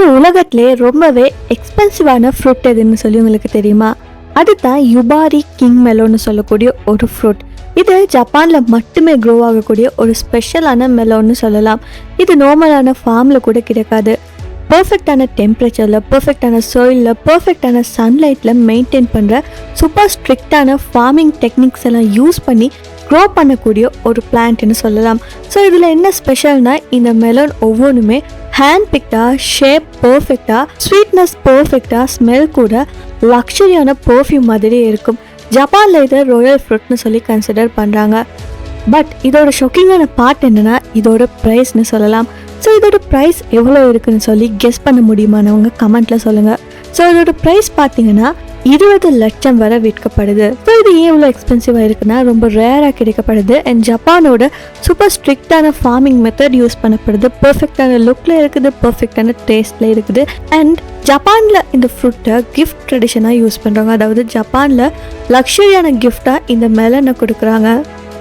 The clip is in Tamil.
இந்த உலகத்திலே ரொம்பவே எக்ஸ்பென்சிவான ஃப்ரூட் எதுன்னு சொல்லி உங்களுக்கு தெரியுமா? அதுதான் யுபாரி கிங் மெலோன்னு சொல்லக்கூடிய ஒரு ஃப்ரூட். இது ஜப்பானில் மட்டுமே க்ரோ ஆகக்கூடிய ஒரு ஸ்பெஷலான மெலோன்னு சொல்லலாம். இது நார்மலான ஃபார்மில் கூட கிடைக்காது. பர்ஃபெக்டான டெம்பரேச்சரில், பர்ஃபெக்டான சாயிலில், பர்ஃபெக்டான சன்லைட்டில் மெயின்டைன் பண்ணுற சூப்பர் ஸ்ட்ரிக்டான ஃபார்மிங் டெக்னிக்ஸ் எல்லாம் யூஸ் பண்ணி க்ரோ பண்ணக்கூடிய ஒரு பிளான்ட்னு சொல்லலாம். ஸோ இதில் என்ன ஸ்பெஷல்னா, இந்த மெலோன் ஒவ்வொன்றுமே ஹேண்ட் பிக்டாக, ஷேப் பர்ஃபெக்டாக, ஸ்வீட்னஸ் பர்ஃபெக்டாக, ஸ்மெல் கூட லக்ஸரியான பர்ஃப்யூம் மாதிரியே இருக்கும். ஜப்பானில் இதை ராயல் ஃப்ரூட்னு சொல்லி கன்சிடர் பண்ணுறாங்க. பட் இதோட ஷாக்கிங்கான பார்ட் என்னென்னா, இதோட ப்ரைஸ்னு சொல்லலாம். ஸோ இதோட ப்ரைஸ் எவ்வளோ இருக்குதுன்னு சொல்லி கெஸ் பண்ண முடியுமானவங்க கமெண்ட்டில் சொல்லுங்கள். ஸோ இதோட ப்ரைஸ் பார்த்தீங்கன்னா 20 லட்சம் வரை விற்கப்படுது. ஸோ இது ஏன் இவ்வளோ எக்ஸ்பென்சிவாக இருக்குன்னா, ரொம்ப ரேராக கிடைக்கப்படுது. அண்ட் ஜப்பானோட சூப்பர் ஸ்ட்ரிக்டான ஃபார்மிங் மெத்தட் யூஸ் பண்ணப்படுது. பர்ஃபெக்டான லுக்கில் இருக்குது, பர்ஃபெக்டான டேஸ்ட்டில் இருக்குது. அண்ட் ஜப்பானில் இந்த ஃப்ரூட்டை கிஃப்ட் ட்ரெடிஷனாக யூஸ் பண்ணுறாங்க. அதாவது ஜப்பானில் லக்ஸரியான கிஃப்டாக இந்த மெலனை கொடுக்குறாங்க.